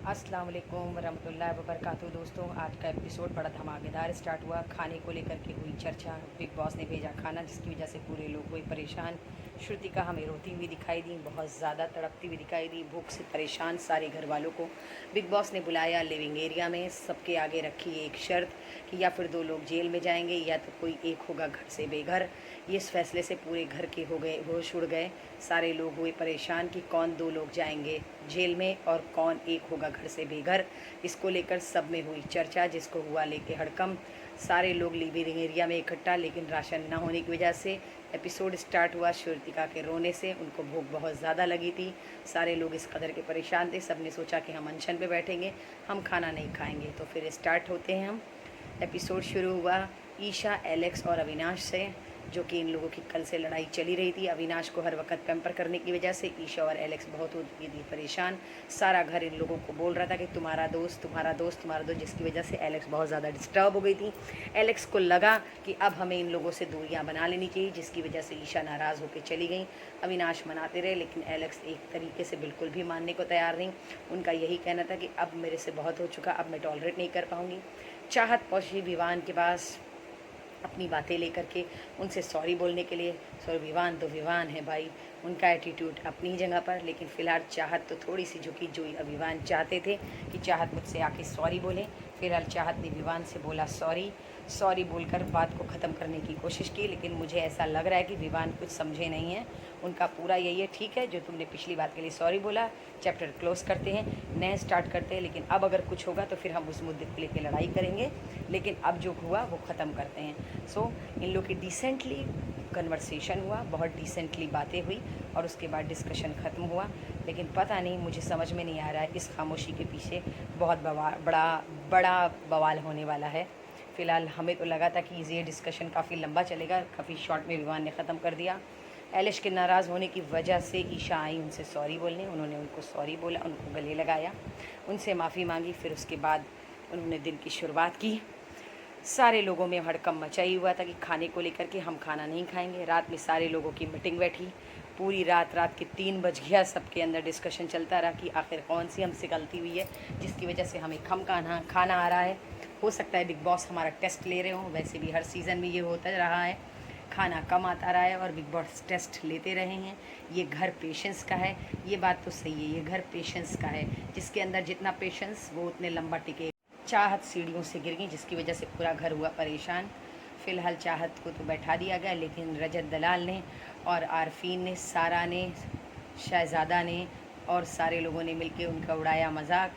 अस्सलाम वालेकुम वरहमतुल्लाहि वबरकातुहू। दोस्तों, आज का एपिसोड बड़ा धमाकेदार स्टार्ट हुआ। खाने को लेकर के हुई चर्चा। बिग बॉस ने भेजा खाना जिसकी वजह से पूरे लोग हुए परेशान। श्रुतिका हमें रोती हुई दिखाई दी, बहुत ज़्यादा तड़पती हुई दिखाई दी। भूख से परेशान सारे घर वालों को बिग बॉस ने बुलाया लिविंग एरिया में। सबके आगे रखी एक शर्त कि या फिर 2 लोग जेल में जाएंगे या तो कोई एक होगा घर से बेघर। इस फैसले से पूरे घर के हो गए होश उड़ गए। सारे लोग हुए परेशान कि कौन 2 लोग जाएंगे जेल में और कौन एक होगा घर से बेघर। इसको लेकर सब में हुई चर्चा, जिसको हुआ लेके हड़कंप। सारे लोग लिविंग एरिया में इकट्ठा, लेकिन राशन न होने की वजह से एपिसोड स्टार्ट हुआ श्रुतिका के रोने से। उनको भूख बहुत ज़्यादा लगी थी। सारे लोग इस कदर के परेशान थे, सब ने सोचा कि हम अनशन पे बैठेंगे, हम खाना नहीं खाएंगे। तो फिर स्टार्ट होते हैं हम। एपिसोड शुरू हुआ ईशा, एलेक्स और अविनाश से, जो कि इन लोगों की कल से लड़ाई चली रही थी। अविनाश को हर वक्त पैम्पर करने की वजह से ईशा और एलेक्स बहुत हो गई थी परेशान। सारा घर इन लोगों को बोल रहा था कि तुम्हारा दोस्त, तुम्हारा दोस्त, तुम्हारा दोस्त, जिसकी वजह से एलेक्स बहुत ज़्यादा डिस्टर्ब हो गई थी। एलेक्स को लगा कि अब हमें इन लोगों से दूरियां बना लेनी चाहिए, जिसकी वजह से ईशा नाराज़ होकर चली गई। अविनाश मनाते रहे, लेकिन एलेक्स एक तरीके से बिल्कुल भी मानने को तैयार नहीं। उनका यही कहना था कि अब मेरे से बहुत हो चुका, अब मैं टॉलरेट नहीं कर पाऊँगी। चाहत पहुँची विवान के पास अपनी बातें लेकर के, उनसे सॉरी बोलने के लिए। सॉरी, विवान तो विवान है भाई, उनका एटीट्यूड अपनी जगह पर, लेकिन फ़िलहाल चाहत तो थोड़ी सी झुकी। जो विवान चाहते थे कि चाहत मुझसे आके सॉरी बोले, फिलहाल चाहत ने विवान से बोला सॉरी। सॉरी बोलकर बात को ख़त्म करने की कोशिश की, लेकिन मुझे ऐसा लग रहा है कि विवान कुछ समझे नहीं है। उनका पूरा यही है, ठीक है जो तुमने पिछली बात के लिए सॉरी बोला, चैप्टर क्लोज करते हैं, नए स्टार्ट करते हैं, लेकिन अब अगर कुछ होगा तो फिर हम उस मुद्दे को लेकर लड़ाई करेंगे, लेकिन अब जो हुआ वो ख़त्म करते हैं। सो इन लोग की डिसेंटली कन्वर्सेशन हुआ, बहुत डिसेंटली बातें हुई और उसके बाद डिस्कशन ख़त्म हुआ। लेकिन पता नहीं, मुझे समझ में नहीं आ रहा है, इस खामोशी के पीछे बहुत बड़ा बवाल होने वाला है। फ़िलहाल हमें तो लगा था कि ये डिस्कशन काफ़ी लंबा चलेगा, काफ़ी शॉर्ट में विवान ने ख़त्म कर दिया। एलिश के नाराज़ होने की वजह से ईशा आई उनसे सॉरी बोलने। उन्होंने उनको सॉरी बोला, उनको गले लगाया, उनसे माफ़ी मांगी। फिर उसके बाद उन्होंने दिन की शुरुआत की। सारे लोगों में हड़कंप मचा ही हुआ था कि खाने को लेकर के हम खाना नहीं खाएंगे। रात में सारे लोगों की मीटिंग बैठी, पूरी रात के 3 बज गया। सबके अंदर डिस्कशन चलता रहा कि आखिर कौन सी हमसे गलती हुई है जिसकी वजह से हमें कम खाना आ रहा है। हो सकता है बिग बॉस हमारा टेस्ट ले रहे हों, वैसे भी हर सीज़न में ये होता रहा है, खाना कम आता रहा है और बिग बॉस टेस्ट लेते रहे हैं। ये घर पेशेंस का है, ये बात तो सही है, ये घर पेशेंस का है। जिसके अंदर जितना पेशेंस वो उतने लंबा टिके। चाहत सीढ़ियों से गिर गई, जिसकी वजह से पूरा घर हुआ परेशान। फ़िलहाल चाहत को तो बैठा दिया गया, लेकिन रजत दलाल ने और आरफीन ने, सारा ने, शहज़ादा ने और सारे लोगों ने मिलके उनका उड़ाया मजाक,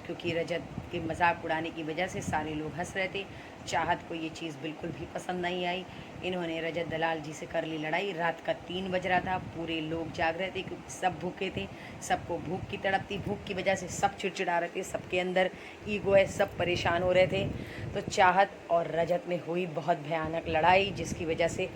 क्योंकि रजत के मजाक उड़ाने की वजह से सारे लोग हंस रहे थे। चाहत को ये चीज़ बिल्कुल भी पसंद नहीं आई। इन्होंने रजत दलाल जी से कर ली लड़ाई। रात का 3 बज रहा था, पूरे लोग जाग रहे थे क्योंकि सब भूखे थे, सबको भूख की तड़प थी। भूख की वजह से सब चिड़चिड़ा रहे थे, सबके अंदर ईगो है, सब परेशान हो रहे थे। तो चाहत और रजत में हुई बहुत भयानक लड़ाई, जिसकी वजह से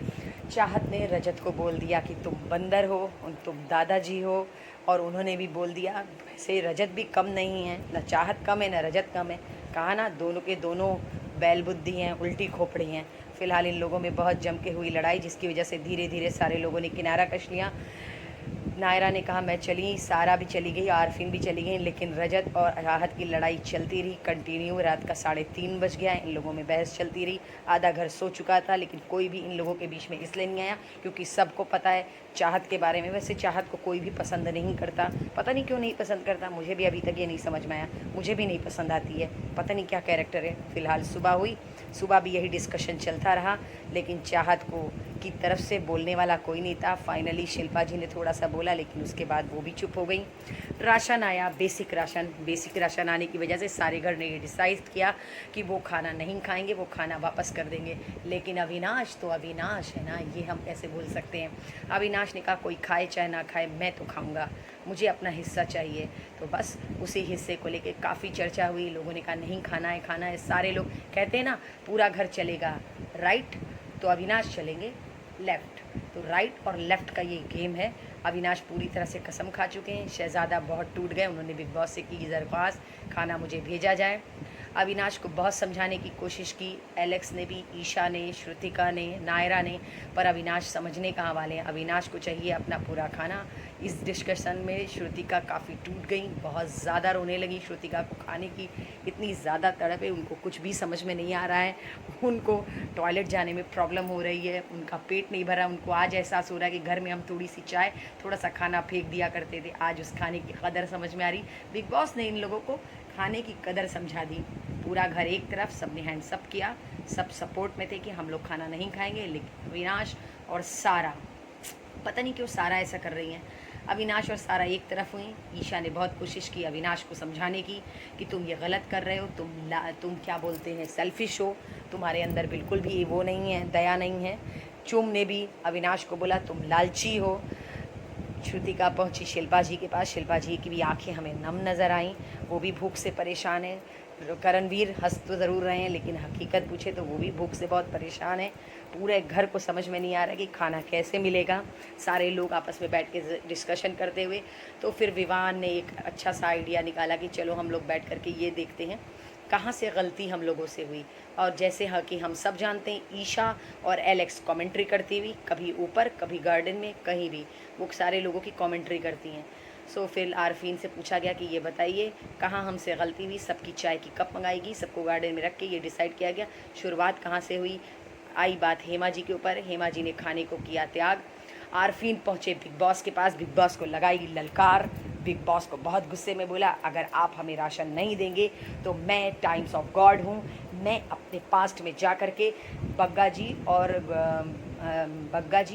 चाहत ने रजत को बोल दिया कि तुम बंदर हो, तुम दादाजी हो, और उन्होंने भी बोल दिया वैसे रजत भी कम नहीं है, ना चाहत कम है ना रजत कम है। कहा ना, दोनों के दोनों बैल बुद्धि हैं, उल्टी खोपड़ी हैं। फ़िलहाल इन लोगों में बहुत जम के हुई लड़ाई, जिसकी वजह से धीरे धीरे सारे लोगों ने किनारा कश लिया। नायरा ने कहा मैं चली, सारा भी चली गई, आरफीन भी चली गई, लेकिन रजत और राहत की लड़ाई चलती रही कंटिन्यू। रात का 3:30 बज गया, इन लोगों में बहस चलती रही। आधा घर सो चुका था, लेकिन कोई भी इन लोगों के बीच में इसलिए नहीं आया क्योंकि सबको पता है चाहत के बारे में। वैसे चाहत को कोई भी पसंद नहीं करता, पता नहीं क्यों नहीं पसंद करता, मुझे भी अभी तक ये नहीं समझ में आया। मुझे भी नहीं पसंद आती है, पता नहीं क्या कैरेक्टर है। फ़िलहाल सुबह हुई, सुबह भी यही डिस्कशन चलता रहा, लेकिन चाहत को की तरफ से बोलने वाला कोई नहीं था। फाइनली शिल्पा जी ने थोड़ा सा बोला, लेकिन उसके बाद वो भी चुप हो गई। राशन आया, बेसिक राशन आने की वजह से सारे घर ने ये डिसाइड किया कि वो खाना नहीं खाएंगे, वो खाना वापस कर देंगे। लेकिन अविनाश तो अविनाश है ना, ये हम कैसे भूल सकते हैं। अविनाश ने कहा कोई खाए चाहे ना खाए, मैं तो खाऊंगा, मुझे अपना हिस्सा चाहिए। तो बस उसी हिस्से को लेके काफ़ी चर्चा हुई। लोगों ने कहा नहीं खाना है, खाना है। सारे लोग कहते हैं ना पूरा घर चलेगा राइट, तो अविनाश चलेंगे लेफ़्ट। तो राइट और लेफ़्ट का ये गेम है। अविनाश पूरी तरह से कसम खा चुके हैं। शहज़ादा बहुत टूट गए, उन्होंने बिग बॉस से की दरख्वास्त खाना मुझे भेजा जाए। अविनाश को बहुत समझाने की कोशिश की, एलेक्स ने भी, ईशा ने, श्रुतिका ने, नायरा ने, पर अविनाश समझने कहाँ वाले हैं। अविनाश को चाहिए अपना पूरा खाना। इस डिस्कशन में श्रुतिका काफ़ी टूट गई, बहुत ज़्यादा रोने लगी। श्रुतिका को खाने की इतनी ज़्यादा तड़प है, उनको कुछ भी समझ में नहीं आ रहा है। उनको टॉयलेट जाने में प्रॉब्लम हो रही है, उनका पेट नहीं भरा। उनको आज एहसास हो रहा है कि घर में हम थोड़ी सी चाय, थोड़ा सा खाना फेंक दिया करते थे, आज उस खाने की कदर समझ में आ रही। बिग बॉस ने इन लोगों को खाने की कदर समझा दी। पूरा घर एक तरफ, सबने हैंड्स अप किया, सब सपोर्ट में थे कि हम लोग खाना नहीं खाएंगे। लेकिन अविनाश और सारा, पता नहीं क्यों सारा ऐसा कर रही हैं, अविनाश और सारा एक तरफ हुई। ईशा ने बहुत कोशिश की अविनाश को समझाने की कि तुम ये गलत कर रहे हो, तुम क्या बोलते हैं, सेल्फिश हो, तुम्हारे अंदर बिल्कुल भी वो नहीं है, दया नहीं है। चुम ने भी अविनाश को बोला तुम लालची हो। श्रुतिका पहुंची शिल्पा जी के पास, शिल्पा जी की भी आंखें हमें नम नज़र आईं, वो भी भूख से परेशान है। करणवीर हंस तो ज़रूर रहे हैं, लेकिन हकीकत पूछे तो वो भी भूख से बहुत परेशान है। पूरे घर को समझ में नहीं आ रहा कि खाना कैसे मिलेगा। सारे लोग आपस में बैठ के डिस्कशन करते हुए, तो फिर विवान ने एक अच्छा सा आइडिया निकाला कि चलो हम लोग बैठ करके ये देखते हैं कहाँ से गलती हम लोगों से हुई। और जैसे हाँ कि हम सब जानते हैं, ईशा और एलेक्स कमेंट्री करती हुई, कभी ऊपर कभी गार्डन में कहीं भी, वो सारे लोगों की कमेंट्री करती हैं। सो फिर आरफीन से पूछा गया कि ये बताइए कहाँ हमसे गलती हुई, सबकी चाय की कप मंगाएगी, सबको गार्डन में रख के ये डिसाइड किया गया। शुरुआत कहाँ से हुई, आई बात हेमा जी के ऊपर। हेमा जी ने खाने को किया त्याग। आरफीन पहुँचे बिग बॉस के पास, बिग बॉस को लगाई ललकार। बिग बॉस को बहुत गुस्से में बोला अगर आप हमें राशन नहीं देंगे तो मैं टाइम्स ऑफ गॉड हूँ, मैं अपने पास्ट में जा कर के बग्गा जी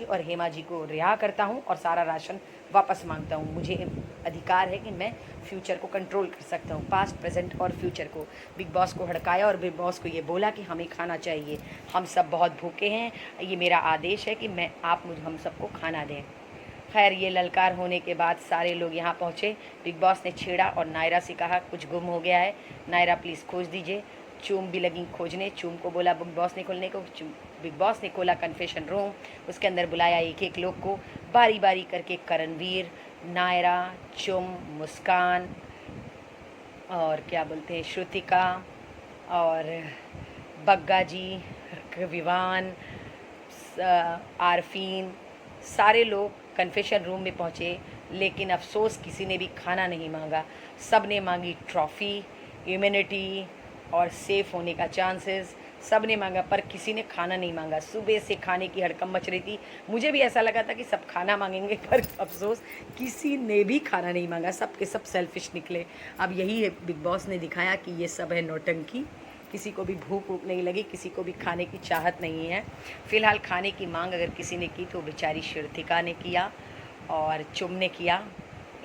और हेमा जी को रिहा करता हूँ और सारा राशन वापस मांगता हूँ। मुझे अधिकार है कि मैं फ्यूचर को कंट्रोल कर सकता हूँ, पास्ट प्रेजेंट और फ्यूचर को। बिग बॉस को हड़काया और बिग बॉस को ये बोला कि हमें खाना चाहिए, हम सब बहुत भूखे हैं, ये मेरा आदेश है कि हम सबको खाना दें। खैर ये ललकार होने के बाद सारे लोग यहाँ पहुँचे। बिग बॉस ने छेड़ा और नायरा से कहा कुछ गुम हो गया है, नायरा प्लीज़ खोज दीजिए। चूम भी लगी खोजने, चूम को बोला बिग बॉस ने खोलने को। बिग बॉस ने खोला कन्फेशन रूम, उसके अंदर बुलाया एक एक लोग को बारी बारी करके, करणवीर, नायरा, चुम, मुस्कान और क्या बोलते हैं श्रुतिका और बग्गा जी, विवान, आरफीन, सारे लोग कन्फेशन रूम में पहुँचे। लेकिन अफसोस किसी ने भी खाना नहीं मांगा, सब ने मांगी ट्रॉफ़ी, इम्यूनिटी और सेफ़ होने का चांसेस, सब ने मांगा, पर किसी ने खाना नहीं मांगा। सुबह से खाने की हड़कंप मच रही थी, मुझे भी ऐसा लगा था कि सब खाना मांगेंगे, पर अफसोस किसी ने भी खाना नहीं मांगा, सब के सब सेल्फिश निकले। अब यही है, बिग बॉस ने दिखाया कि ये सब है नौटंकी, किसी को भी भूख वूख नहीं लगी, किसी को भी खाने की चाहत नहीं है। फ़िलहाल खाने की मांग अगर किसी ने की तो बेचारी श्रुतिका ने किया और चुम ने किया।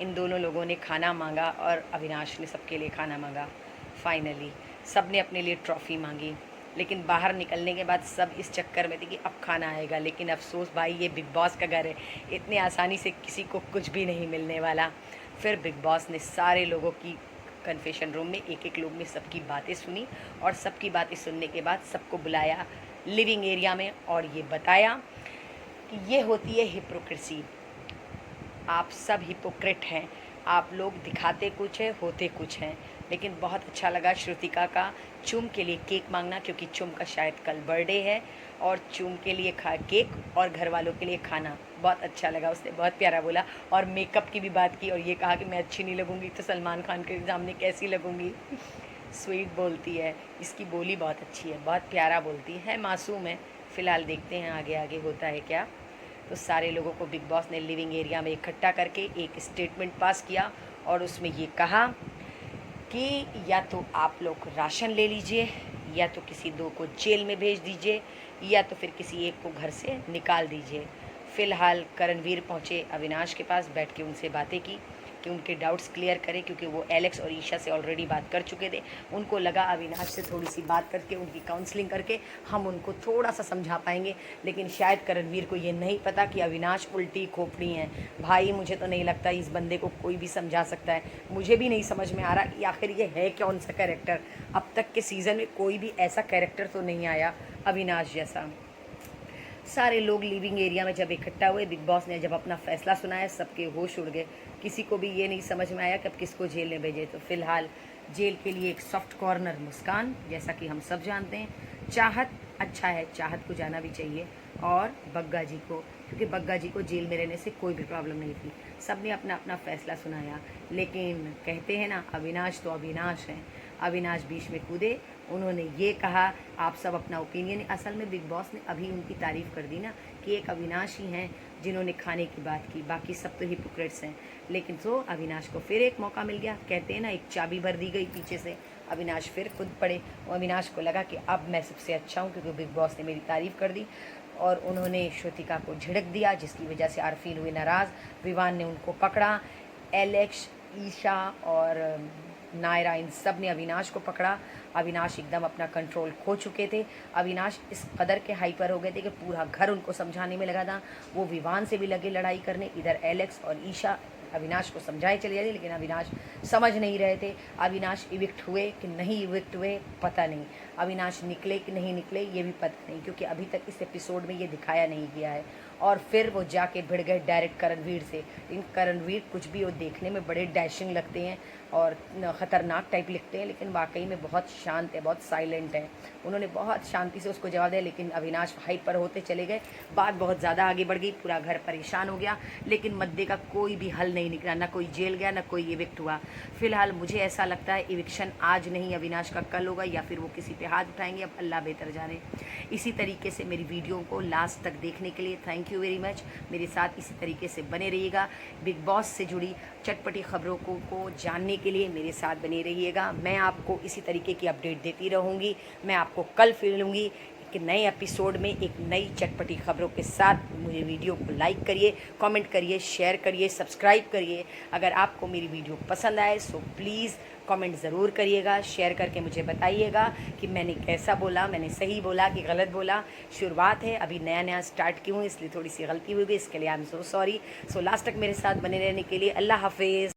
इन दोनों लोगों ने खाना मांगा और अविनाश ने सबके लिए खाना मांगा। फाइनली सब ने अपने लिए ट्रॉफ़ी मांगी, लेकिन बाहर निकलने के बाद सब इस चक्कर में थे कि अब खाना आएगा। लेकिन अफसोस भाई, ये बिग बॉस का घर है, इतने आसानी से किसी को कुछ भी नहीं मिलने वाला। फिर बिग बॉस ने सारे लोगों की कन्फेशन रूम में एक एक लोग ने सबकी बातें सुनी और सबकी बातें सुनने के बाद सबको बुलाया लिविंग एरिया में और ये बताया कि ये होती है हिपोक्रेसी। आप सब हिपोक्रेट हैं, आप लोग दिखाते कुछ है, होते कुछ हैं। लेकिन बहुत अच्छा लगा श्रुतिका का चुम के लिए केक मांगना, क्योंकि चुम का शायद कल बर्थडे है और चुम के लिए केक और घर वालों के लिए खाना, बहुत अच्छा लगा। उसने बहुत प्यारा बोला और मेकअप की भी बात की और ये कहा कि मैं अच्छी नहीं लगूंगी तो सलमान खान के सामने कैसी लगूंगी। स्वीट बोलती है, इसकी बोली बहुत अच्छी है, बहुत प्यारा बोलती है, मासूम है। फ़िलहाल देखते हैं आगे आगे होता है क्या। तो सारे लोगों को बिग बॉस ने लिविंग एरिया में इकट्ठा करके एक स्टेटमेंट पास किया और उसमें ये कहा कि या तो आप लोग राशन ले लीजिए, या तो किसी दो को जेल में भेज दीजिए, या तो फिर किसी एक को घर से निकाल दीजिए। फ़िलहाल करणवीर पहुँचे अविनाश के पास, बैठ के उनसे बातें की कि उनके डाउट्स क्लियर करें, क्योंकि वो एलेक्स और ईशा से ऑलरेडी बात कर चुके थे। उनको लगा अविनाश से थोड़ी सी बात करके, उनकी काउंसलिंग करके हम उनको थोड़ा सा समझा पाएंगे। लेकिन शायद करणवीर को ये नहीं पता कि अविनाश उल्टी खोपड़ी हैं। भाई मुझे तो नहीं लगता इस बंदे को कोई भी समझा सकता है, मुझे भी नहीं समझ में आ रहा कि आखिर ये है कौन सा कैरेक्टर। अब तक के सीज़न में कोई भी ऐसा कैरेक्टर तो नहीं आया अविनाश जैसा। सारे लोग लिविंग एरिया में जब इकट्ठा हुए, बिग बॉस ने जब अपना फैसला सुनाया, सबके होश उड़ गए। किसी को भी ये नहीं समझ में आया कि अब किसको जेल में भेजे। तो फिलहाल जेल के लिए एक सॉफ्ट कॉर्नर मुस्कान, जैसा कि हम सब जानते हैं। चाहत अच्छा है, चाहत को जाना भी चाहिए। और बग्गा जी को, क्योंकि बग्गा जी को जेल में रहने से कोई भी प्रॉब्लम नहीं थी, सब ने अपना अपना फैसला सुनाया। लेकिन कहते हैं ना, अविनाश तो अविनाश हैं। अविनाश बीच में कूदे, उन्होंने ये कहा, आप सब अपना ओपिनियन। असल में बिग बॉस ने अभी उनकी तारीफ़ कर दी ना कि एक अविनाश ही हैं जिन्होंने खाने की बात की, बाकी सब तो हिपोक्रेट्स हैं। लेकिन तो अविनाश को फिर एक मौका मिल गया। कहते हैं ना, एक चाबी भर दी गई पीछे से, अविनाश फिर खुद पड़े। और अविनाश को लगा कि अब मैं सबसे अच्छा हूँ, क्योंकि बिग बॉस ने मेरी तारीफ़ कर दी। और उन्होंने श्रुतिका को झिड़क दिया, जिसकी वजह से आरफीन हुए नाराज़। विवान ने उनको पकड़ा, एलेक्स, ईशा और नायरा, इन सब ने अविनाश को पकड़ा। अविनाश एकदम अपना कंट्रोल खो चुके थे। अविनाश इस कदर के हाइपर हो गए थे कि पूरा घर उनको समझाने में लगा था। वो विवान से भी लगे लड़ाई करने, इधर एलेक्स और ईशा अविनाश को समझाए चले जाते, लेकिन अविनाश समझ नहीं रहे थे। अविनाश इविक्ट हुए कि नहीं इविक्ट हुए पता नहीं, अविनाश निकले कि नहीं निकले ये भी पता नहीं, क्योंकि अभी तक इस एपिसोड में ये दिखाया नहीं गया है। और फिर वो जाके भिड़ गए डायरेक्ट करणवीर से। इन करणवीर कुछ भी वो देखने में बड़े डैशिंग लगते हैं और ख़तरनाक टाइप लिखते हैं, लेकिन वाकई में बहुत शांत है, बहुत साइलेंट है। उन्होंने बहुत शांति से उसको जवाब दिया, लेकिन अविनाश हाइपर होते चले गए। बात बहुत ज़्यादा आगे बढ़ गई, पूरा घर परेशान हो गया। लेकिन मद्दे का कोई भी हल नहीं निकला, ना कोई जेल गया, ना कोई इविक्ट हुआ। फिलहाल मुझे ऐसा लगता है इविक्शन आज नहीं, अविनाश का कल होगा, या फिर वो किसी पे हाथ उठाएंगे, अब अल्लाह बेहतर जाने। इसी तरीके से मेरी वीडियो को लास्ट तक देखने के लिए थैंक यू वेरी मच। मेरे साथ इसी तरीके से बने रहिएगा। बिग बॉस से जुड़ी चटपटी खबरों को जानने के लिए मेरे साथ बने रहिएगा। मैं आपको इसी तरीके की अपडेट देती रहूँगी। मैं आपको कल फिर लूँगी कि नए एपिसोड में एक नई चटपटी खबरों के साथ। मुझे वीडियो को लाइक करिए, कमेंट करिए, शेयर करिए, सब्सक्राइब करिए। अगर आपको मेरी वीडियो पसंद आए सो प्लीज़ कमेंट ज़रूर करिएगा, शेयर करके मुझे बताइएगा कि मैंने कैसा बोला, मैंने सही बोला कि गलत बोला। शुरुआत है, अभी नया नया स्टार्ट की हूँ, इसलिए थोड़ी सी गलती हुई, इसके लिए I am so sorry. So last तक मेरे साथ बने रहने के लिए अल्लाह हाफिज़।